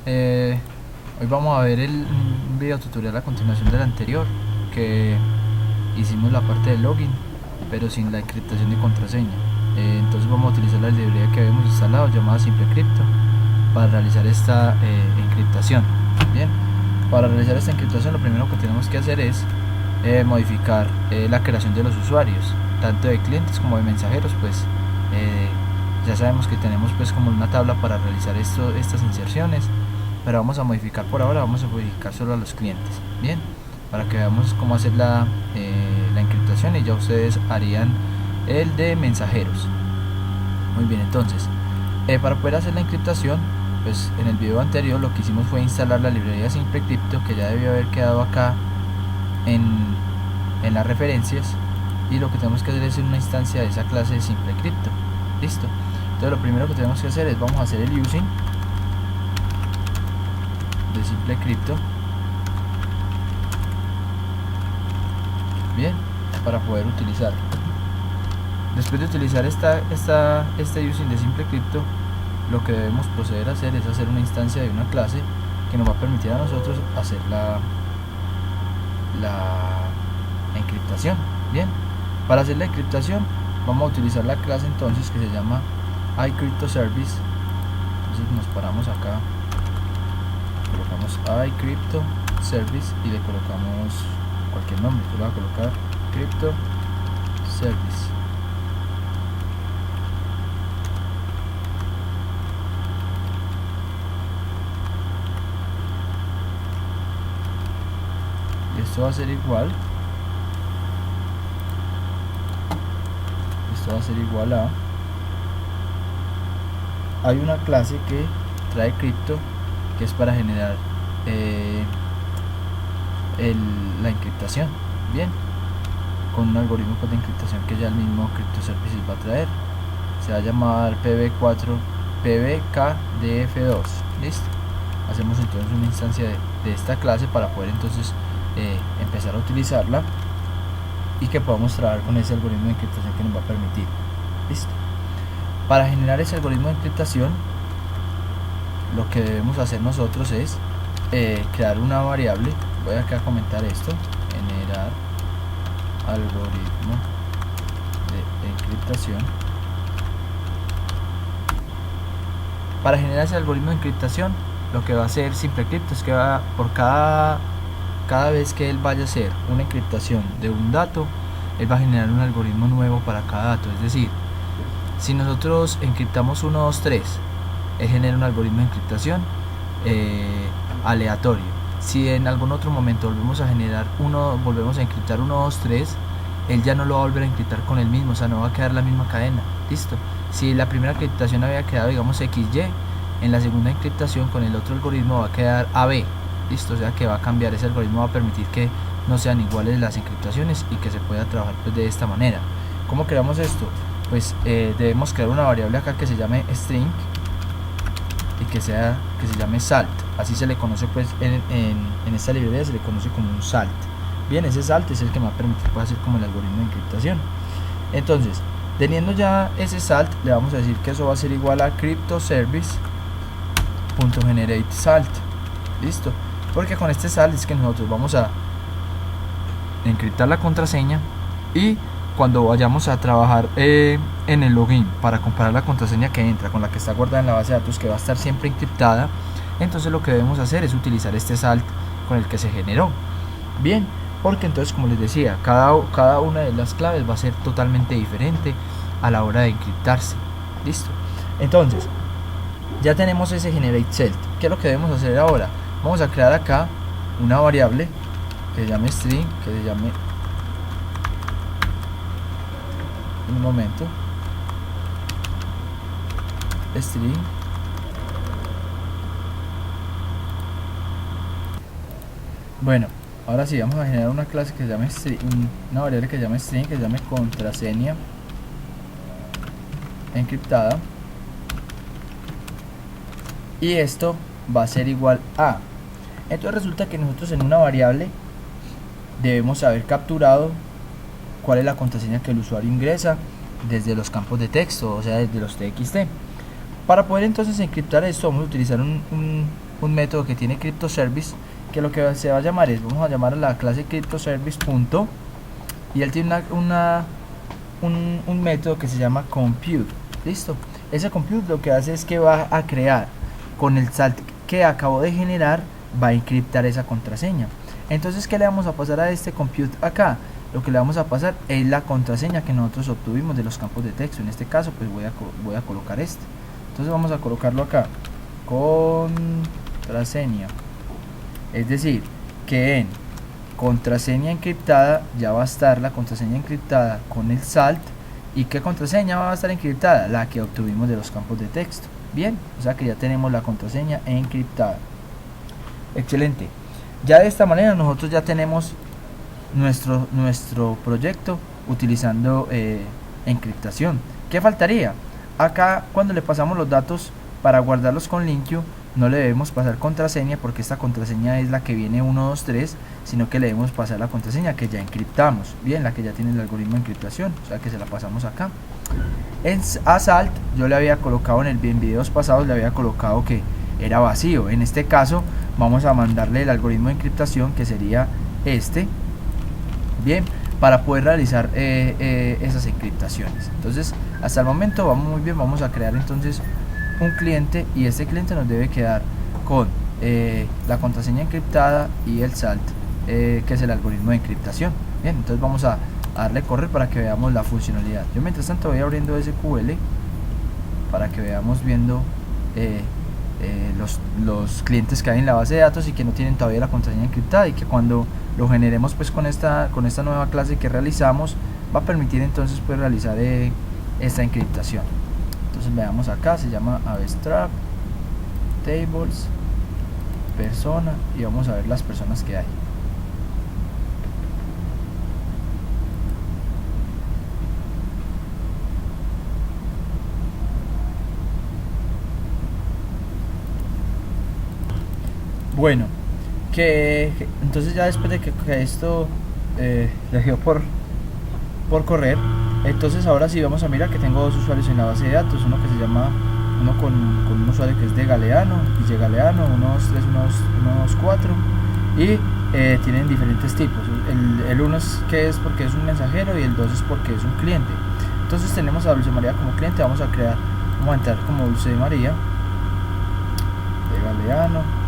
Hoy vamos a ver un video tutorial a continuación del anterior, que hicimos la parte del login pero sin la encriptación de contraseña. Entonces vamos a utilizar la librería que habíamos instalado llamada SimpleCrypto para realizar esta encriptación. Bien, para realizar esta encriptación lo primero que tenemos que hacer es modificar la creación de los usuarios, tanto de clientes como de mensajeros. Pues ya sabemos que tenemos pues como una tabla para realizar estas inserciones, pero vamos a modificar por ahora, vamos a modificar solo a los clientes. Bien, para que veamos cómo hacer la encriptación, y ya ustedes harían el de mensajeros. Muy bien, entonces para poder hacer la encriptación, pues en el video anterior lo que hicimos fue instalar la librería SimpleCrypto, que ya debió haber quedado acá en las referencias, y lo que tenemos que hacer es una instancia de esa clase de SimpleCrypto. Listo. Entonces lo primero que tenemos que hacer es vamos a hacer el using de SimpleCrypto. Bien, para poder utilizar. Después de utilizar este using de SimpleCrypto, lo que debemos proceder a hacer es hacer una instancia de una clase que nos va a permitir a nosotros hacer la encriptación. Bien, para hacer la encriptación vamos a utilizar la clase entonces que se llama iCryptoService. Entonces nos paramos acá, colocamos iCryptoService y le colocamos cualquier nombre. Yo le voy a colocar CryptoService. Y esto va a ser igual. Esto va a ser igual a. Hay una clase que trae cripto, que es para generar la encriptación. Bien, con un algoritmo de encriptación que ya el mismo CryptoServices va a traer. Se va a llamar PBKDF2. Listo. Hacemos entonces una instancia de esta clase para poder entonces empezar a utilizarla y que podamos trabajar con ese algoritmo de encriptación que nos va a permitir. Listo. Para generar ese algoritmo de encriptación, lo que debemos hacer nosotros es crear una variable. Voy acá a comentar esto: generar algoritmo de encriptación. Para generar ese algoritmo de encriptación, lo que va a hacer SimpleCrypto es que va por cada vez que él vaya a hacer una encriptación de un dato, él va a generar un algoritmo nuevo para cada dato. Es decir, si nosotros encriptamos 1, 2, 3, él genera un algoritmo de encriptación aleatorio. Si en algún otro momento volvemos a encriptar 1, 2, 3, él ya no lo va a volver a encriptar con el mismo, o sea, no va a quedar la misma cadena. Listo. Si la primera encriptación había quedado, digamos, XY, en la segunda encriptación con el otro algoritmo va a quedar AB. Listo, o sea que va a cambiar, ese algoritmo va a permitir que no sean iguales las encriptaciones y que se pueda trabajar pues de esta manera. ¿Cómo creamos esto? Pues debemos crear una variable acá que se llame string y que se llame salt. Así se le conoce pues en esta librería, se le conoce como un salt. Bien, ese salt es el que me va a permitir pues hacer como el algoritmo de encriptación. Entonces, teniendo ya ese salt, le vamos a decir que eso va a ser igual a CryptoService.generateSalt. Listo, porque con este salt es que nosotros vamos a encriptar la contraseña, y cuando vayamos a trabajar en el login para comparar la contraseña que entra con la que está guardada en la base de datos, que va a estar siempre encriptada, entonces lo que debemos hacer es utilizar este salt con el que se generó. Bien, porque entonces, como les decía, cada una de las claves va a ser totalmente diferente a la hora de encriptarse. Listo. Entonces, ya tenemos ese generate_salt. ¿Qué es lo que debemos hacer ahora? Vamos a crear acá una variable que se llame string, que se llame, un momento, string. Bueno, ahora sí, vamos a generar una clase que se llame string, una variable que se llame string, que se llame contraseña encriptada, y esto va a ser igual a. Entonces resulta que nosotros en una variable debemos haber capturado cuál es la contraseña que el usuario ingresa desde los campos de texto, o sea, desde los TXT. Para poder entonces encriptar esto, vamos a utilizar un método que tiene CryptoService, que lo que se va a llamar es, vamos a llamar a la clase CryptoService punto, y él tiene un método que se llama compute. Listo, ese compute lo que hace es que va a crear con el salt que acabo de generar, va a encriptar esa contraseña. Entonces, ¿qué le vamos a pasar a este compute acá? Lo que le vamos a pasar es la contraseña que nosotros obtuvimos de los campos de texto. En este caso, pues voy a colocar este. Entonces vamos a colocarlo acá, contraseña. Es decir, que en contraseña encriptada ya va a estar la contraseña encriptada con el salt. ¿Y qué contraseña va a estar encriptada? La que obtuvimos de los campos de texto. Bien, o sea que ya tenemos la contraseña encriptada. Excelente. Ya de esta manera nosotros ya tenemos nuestro proyecto utilizando encriptación. ¿Qué faltaría? Acá cuando le pasamos los datos para guardarlos con LinkU, no le debemos pasar contraseña, porque esta contraseña es la que viene 1, 2, 3, sino que le debemos pasar la contraseña que ya encriptamos, bien, la que ya tiene el algoritmo de encriptación, o sea que se la pasamos acá. En Salt yo le había colocado en videos pasados, le había colocado que era vacío. En este caso vamos a mandarle el algoritmo de encriptación, que sería este, bien, para poder realizar esas encriptaciones. Entonces hasta el momento vamos muy bien. Vamos a crear entonces un cliente, y este cliente nos debe quedar con la contraseña encriptada y el salt, que es el algoritmo de encriptación. Bien, entonces vamos a darle correr para que veamos la funcionalidad. Yo mientras tanto voy abriendo SQL para que veamos viendo los clientes que hay en la base de datos y que no tienen todavía la contraseña encriptada, y que cuando lo generemos pues con esta nueva clase que realizamos, va a permitir entonces pues realizar esta encriptación. Entonces veamos acá, se llama Abstract Tables Persona, y vamos a ver las personas que hay. Bueno, entonces ya después de que esto le dio por correr, entonces ahora sí vamos a mirar que tengo dos usuarios en la base de datos, uno que se llama, uno con un usuario que es de Galeano, y Galeano, 1, 2, 3, 1, 2, 4, y tienen diferentes tipos. El 1 es que es porque es un mensajero, y el 2 es porque es un cliente. Entonces tenemos a Dulce María como cliente, vamos a entrar como Dulce María de Galeano,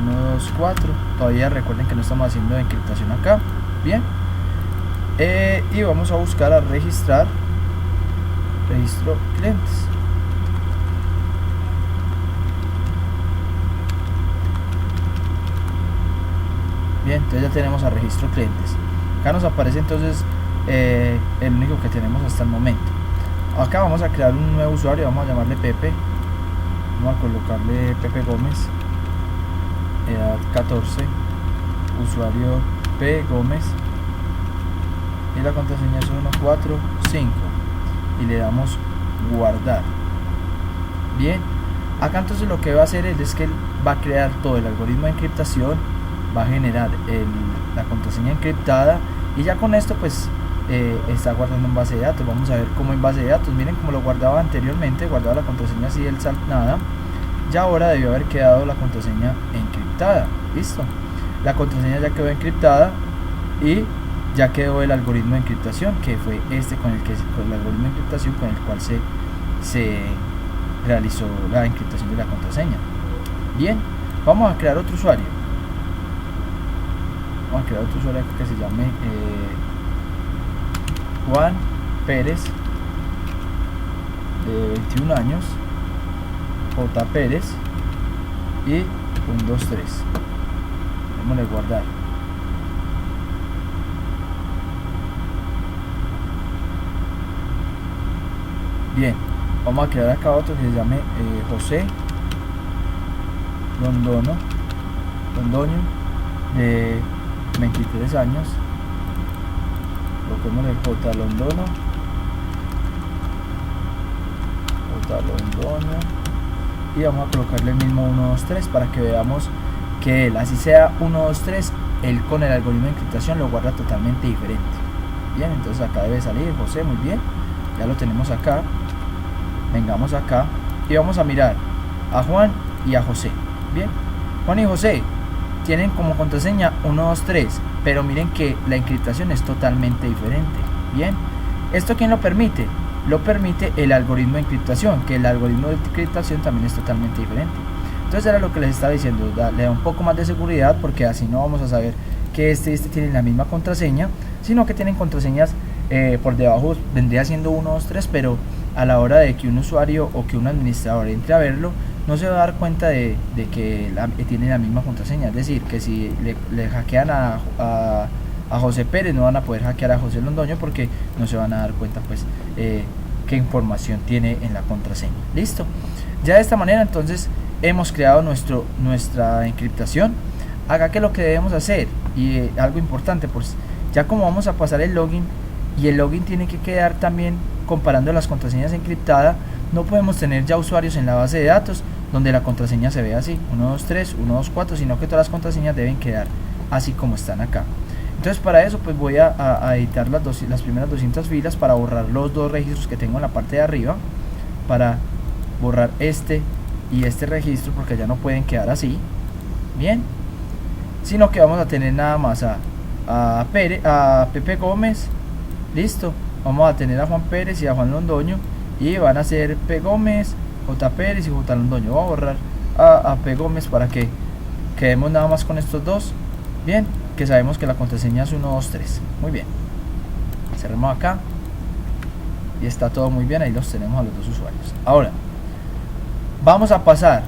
1, 2, 4. Todavía recuerden que no estamos haciendo encriptación acá. Bien, y vamos a buscar a registro clientes. Bien, entonces ya tenemos a registro clientes. Acá nos aparece entonces el único que tenemos hasta el momento. Acá vamos a crear un nuevo usuario, vamos a llamarle Pepe. Vamos a colocarle Pepe Gómez, edad 14, usuario P Gómez, y la contraseña es 145, y le damos guardar. Bien, acá entonces lo que va a hacer es que él va a crear todo el algoritmo de encriptación, va a generar la contraseña encriptada, y ya con esto pues está guardando en base de datos. Vamos a ver cómo en base de datos, miren cómo lo guardaba anteriormente, guardaba la contraseña así, el salt nada. Ya ahora debió haber quedado la contraseña encriptada. Listo, la contraseña ya quedó encriptada, y ya quedó el algoritmo de encriptación, que fue con el algoritmo de encriptación con el cual se realizó la encriptación de la contraseña. Bien, vamos a crear otro usuario. Vamos a crear otro usuario que se llame Juan Pérez, de 21 años, J Pérez, y 1, 2, 3. Démosle guardar. Bien, vamos a crear acá otro que se llame José Londoño, de 23 años. Coloquémosle J Londoño, y vamos a colocarle el mismo 1, 2, 3 para que veamos que él, así sea 1, 2, 3, él con el algoritmo de encriptación lo guarda totalmente diferente. Bien, entonces acá debe salir José, muy bien, ya lo tenemos acá. Vengamos acá y vamos a mirar a Juan y a José. Bien, Juan y José tienen como contraseña 1, 2, 3, pero miren que la encriptación es totalmente diferente. Bien, ¿esto quién lo permite? Lo permite el algoritmo de encriptación, que el algoritmo de encriptación también es totalmente diferente. Entonces era lo que les estaba diciendo, le da un poco más de seguridad, porque así no vamos a saber que este tienen la misma contraseña, sino que tienen contraseñas por debajo, vendría siendo 1, 2, 3, pero a la hora de que un usuario o que un administrador entre a verlo, no se va a dar cuenta de que tiene la misma contraseña. Es decir, que si le hackean a José Pérez, no van a poder hackear a José Londoño, porque no se van a dar cuenta pues qué información tiene en la contraseña. Listo. Ya de esta manera entonces hemos creado nuestra encriptación. Acá que lo que debemos hacer, y algo importante, pues ya como vamos a pasar el login, y el login tiene que quedar también comparando las contraseñas encriptadas, no podemos tener ya usuarios en la base de datos donde la contraseña se ve así, 1, 2, 3, 1, 2, 4, sino que todas las contraseñas deben quedar así como están acá. Entonces para eso pues voy a editar las primeras 200 filas para borrar los dos registros que tengo en la parte de arriba, para borrar este y este registro, porque ya no pueden quedar así, bien, sino que vamos a tener nada más a Pepe Gómez, listo, vamos a tener a Juan Pérez y a Juan Londoño, y van a ser P Gómez, J Pérez y J Londoño. Voy a borrar a P Gómez para que quedemos nada más con estos dos, bien, que sabemos que la contraseña es 1, 2, 3, muy bien, cerramos acá y está todo muy bien, ahí los tenemos a los dos usuarios. Ahora vamos a pasar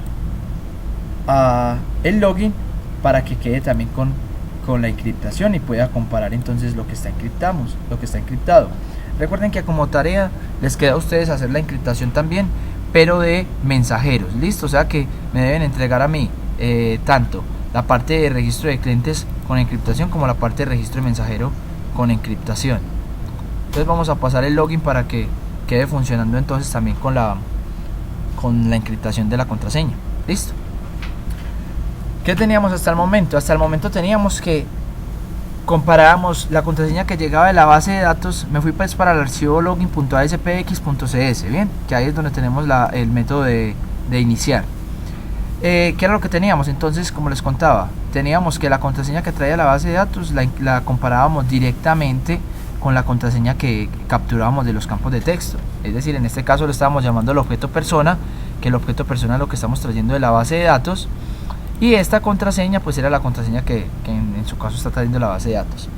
a el login para que quede también con la encriptación y pueda comparar entonces lo que está encriptado. Recuerden que como tarea les queda a ustedes hacer la encriptación también, pero de mensajeros, listo, o sea que me deben entregar a mí tanto la parte de registro de clientes con encriptación como la parte de registro de mensajero con encriptación. Entonces vamos a pasar el login para que quede funcionando entonces también con la encriptación de la contraseña. Listo. ¿Qué teníamos hasta el momento? Hasta el momento teníamos que comparábamos la contraseña que llegaba de la base de datos. Me fui pues para el archivo login.aspx.cs, bien, que ahí es donde tenemos el método de iniciar. ¿Qué era lo que teníamos? Entonces, como les contaba, teníamos que la contraseña que traía la base de datos la comparábamos directamente con la contraseña que capturábamos de los campos de texto. Es decir, en este caso lo estábamos llamando el objeto persona, que el objeto persona es lo que estamos trayendo de la base de datos, y esta contraseña pues era la contraseña que en su caso está trayendo la base de datos.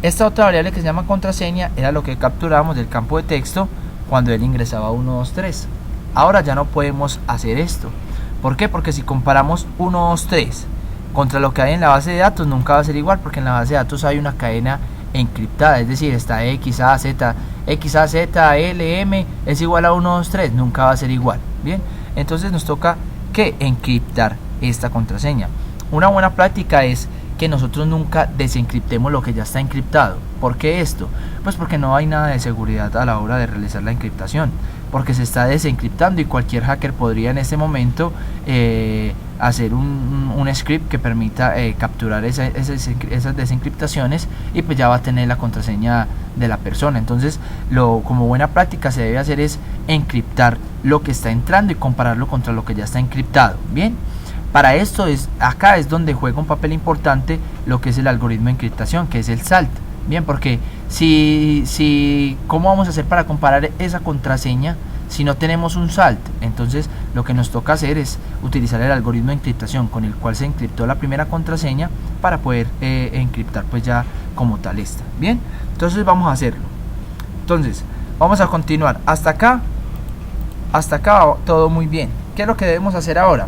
Esta otra variable que se llama contraseña era lo que capturamos del campo de texto cuando él ingresaba 1, 2, 3. Ahora ya no podemos hacer esto. ¿Por qué? Porque si comparamos 1, 2, 3 contra lo que hay en la base de datos, nunca va a ser igual, porque en la base de datos hay una cadena encriptada, es decir, está X, A, Z, L, M es igual a 1, 2, 3, nunca va a ser igual. Bien, entonces nos toca que encriptar esta contraseña. Una buena práctica es que nosotros nunca desencriptemos lo que ya está encriptado. ¿Por qué esto? Pues porque no hay nada de seguridad a la hora de realizar la encriptación, porque se está desencriptando y cualquier hacker podría en este momento hacer un script que permita capturar esas desencriptaciones, y pues ya va a tener la contraseña de la persona. Entonces como buena práctica se debe hacer es encriptar lo que está entrando y compararlo contra lo que ya está encriptado. Bien, para esto acá es donde juega un papel importante lo que es el algoritmo de encriptación, que es el SALT. Bien, porque ¿cómo vamos a hacer para comparar esa contraseña si no tenemos un SALT? Entonces lo que nos toca hacer es utilizar el algoritmo de encriptación con el cual se encriptó la primera contraseña para poder encriptar pues ya como tal esta. Bien, entonces vamos a hacerlo. Entonces vamos a continuar hasta acá todo muy bien. ¿Qué es lo que debemos hacer ahora?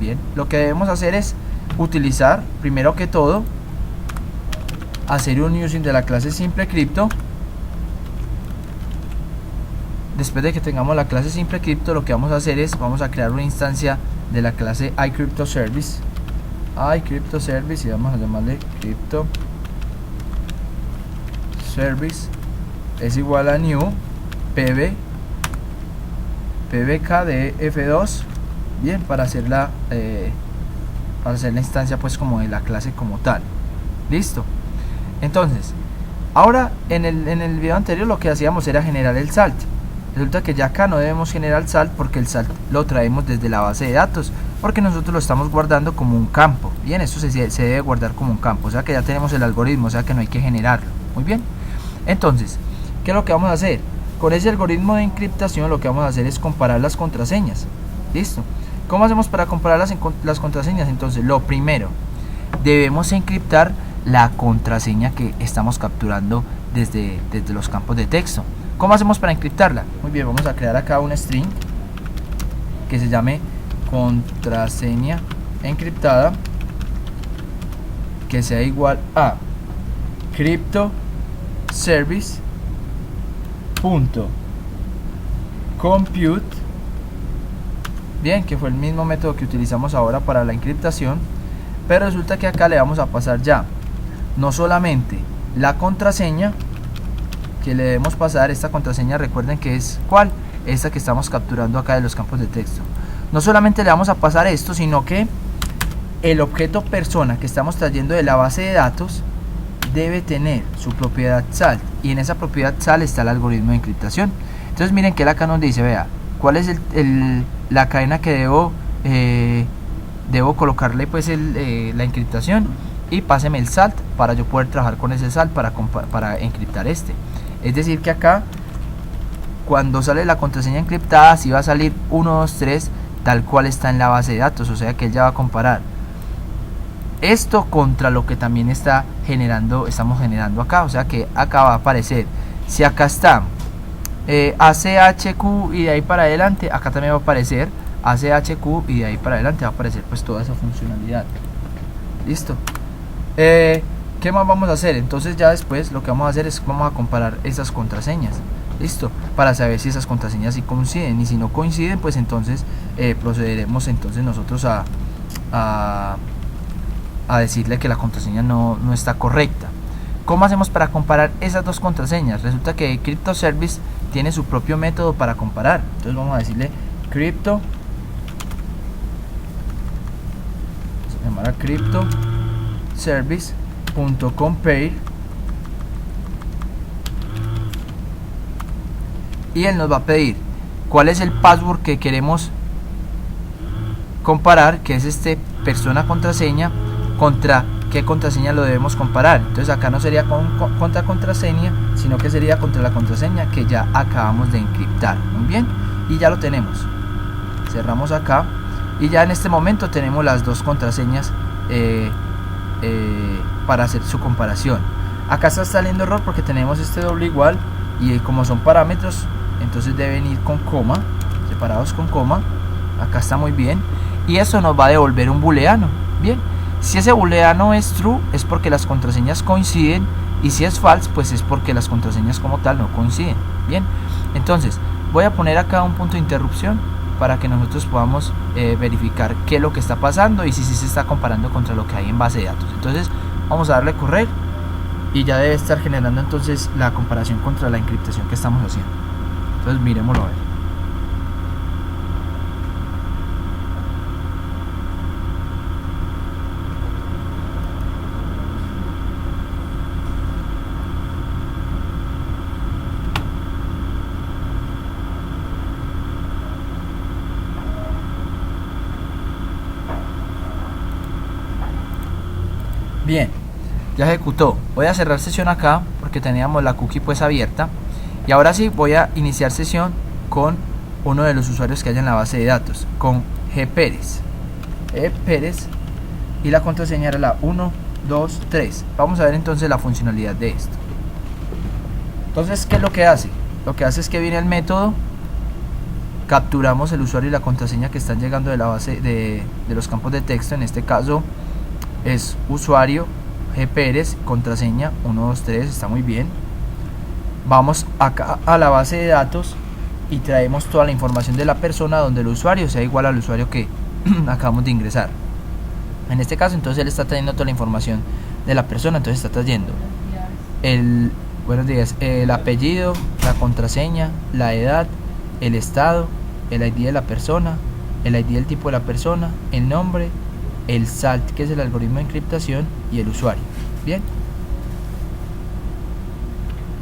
Bien, lo que debemos hacer es utilizar primero que todo, hacer un using de la clase SimpleCrypto. Después de que tengamos la clase SimpleCrypto, lo que vamos a hacer es vamos a crear una instancia de la clase iCryptoService y vamos a llamarle Crypto Service es igual a new pbk de f2, bien, para hacer la instancia pues como de la clase como tal. Listo. Entonces ahora en el video anterior lo que hacíamos era generar el SALT. Resulta que ya acá no debemos generar SALT porque el SALT lo traemos desde la base de datos, porque nosotros lo estamos guardando como un campo. Bien, esto se debe guardar como un campo, o sea que ya tenemos el algoritmo, o sea que no hay que generarlo. Muy bien, entonces, ¿qué es lo que vamos a hacer? Con ese algoritmo de encriptación lo que vamos a hacer es comparar las contraseñas. ¿Listo? ¿Cómo hacemos para comparar las contraseñas? Entonces, lo primero, debemos encriptar la contraseña que estamos capturando desde los campos de texto. ¿Cómo hacemos para encriptarla? Muy bien, vamos a crear acá un string que se llame contraseña encriptada, que sea igual a crypto service .compute, bien, que fue el mismo método que utilizamos ahora para la encriptación, pero resulta que acá le vamos a pasar ya no solamente la contraseña que le debemos pasar. Esta contraseña, recuerden que es ¿cuál? Esta que estamos capturando acá de los campos de texto. No solamente le vamos a pasar esto, sino que el objeto persona que estamos trayendo de la base de datos debe tener su propiedad salt, y en esa propiedad salt está el algoritmo de encriptación. Entonces miren que él acá nos dice, vea, cuál es la cadena que debo colocarle pues la encriptación, y páseme el salt para yo poder trabajar con ese salt para encriptar este. Es decir que acá cuando sale la contraseña encriptada, si va a salir 1, 2, 3 tal cual está en la base de datos, o sea que él ya va a comparar esto contra lo que también estamos generando acá, o sea que acá va a aparecer, si acá está ACHQ y de ahí para adelante, acá también va a aparecer ACHQ y de ahí para adelante va a aparecer pues toda esa funcionalidad. Listo. ¿Qué más vamos a hacer? Entonces ya después lo que vamos a hacer es vamos a comparar esas contraseñas. Listo, para saber si esas contraseñas sí coinciden, y si no coinciden pues entonces procederemos entonces nosotros a decirle que la contraseña no está correcta. ¿Cómo hacemos para comparar esas dos contraseñas? Resulta que Crypto Service tiene su propio método para comparar. Entonces vamos a decirle Crypto, se llamará Crypto Service.compare, y él nos va a pedir cuál es el password que queremos comparar, que es persona contraseña, contra qué contraseña lo debemos comparar. Entonces acá no sería contra contraseña, sino que sería contra la contraseña que ya acabamos de encriptar. Muy bien, y ya lo tenemos. Cerramos acá y ya en este momento tenemos las dos contraseñas para hacer su comparación. Acá está saliendo error porque tenemos este doble igual, y como son parámetros entonces deben ir con coma, separados con coma. Acá está muy bien, y eso nos va a devolver un booleano. Bien, si ese booleano es true es porque las contraseñas coinciden, y si es false pues es porque las contraseñas como tal no coinciden. Bien, entonces voy a poner acá un punto de interrupción para que nosotros podamos verificar qué es lo que está pasando y si se está comparando contra lo que hay en base de datos. Entonces vamos a darle correr y ya debe estar generando entonces la comparación contra la encriptación que estamos haciendo. Entonces miremoslo a ver. Bien, ya ejecutó. Voy a cerrar sesión acá porque teníamos la cookie pues abierta, y ahora sí voy a iniciar sesión con uno de los usuarios que haya en la base de datos, con G. Pérez. Pérez, y la contraseña era la 1, 2, 3. Vamos a ver entonces la funcionalidad de esto. Entonces, ¿qué es lo que hace? Lo que hace es que viene el método, capturamos el usuario y la contraseña que están llegando de la base de los campos de texto. En este caso es usuario G. Pérez, contraseña 1, 2, 3, está muy bien. Vamos acá a la base de datos y traemos toda la información de la persona donde el usuario sea igual al usuario que acabamos de ingresar. En este caso entonces él está trayendo toda la información de la persona, entonces está trayendo buenos días, el apellido, la contraseña, la edad, el estado, el ID de la persona, el ID del tipo de la persona, el nombre, el SALT, que es el algoritmo de encriptación, y el usuario. Bien,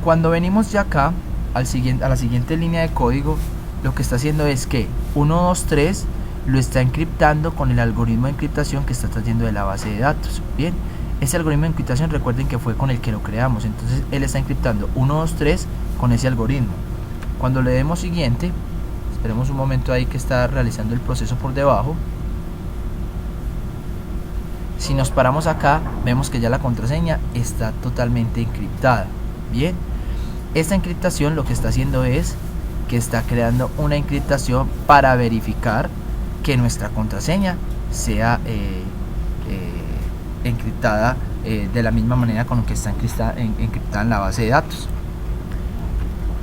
cuando venimos ya acá a la siguiente línea de código, lo que está haciendo es que 1, 2, 3 lo está encriptando con el algoritmo de encriptación que está trayendo de la base de datos. Bien, ese algoritmo de encriptación, recuerden que fue con el que lo creamos, entonces él está encriptando 1, 2, 3 con ese algoritmo. Cuando le demos siguiente, esperemos un momento ahí que está realizando el proceso por debajo. Si nos paramos acá, vemos que ya la contraseña está totalmente encriptada. Bien, esta encriptación lo que está haciendo es que está creando una encriptación para verificar que nuestra contraseña sea encriptada de la misma manera con lo que está encriptada en la base de datos.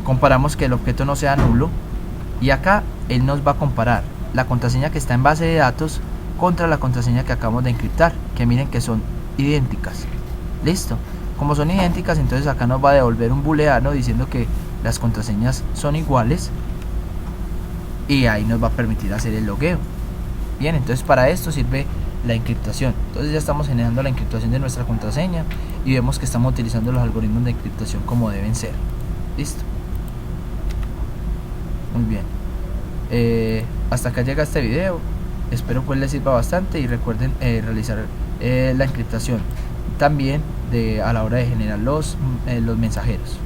Comparamos que el objeto no sea nulo y acá él nos va a comparar la contraseña que está en base de datos contra la contraseña que acabamos de encriptar, que miren que son idénticas. Listo, como son idénticas, entonces acá nos va a devolver un booleano diciendo que las contraseñas son iguales y ahí nos va a permitir hacer el logueo. Bien, entonces para esto sirve la encriptación. Entonces ya estamos generando la encriptación de nuestra contraseña y vemos que estamos utilizando los algoritmos de encriptación como deben ser. Listo, muy bien. Hasta acá llega este video. Espero pues les sirva bastante y recuerden realizar la encriptación también a la hora de generar los mensajeros.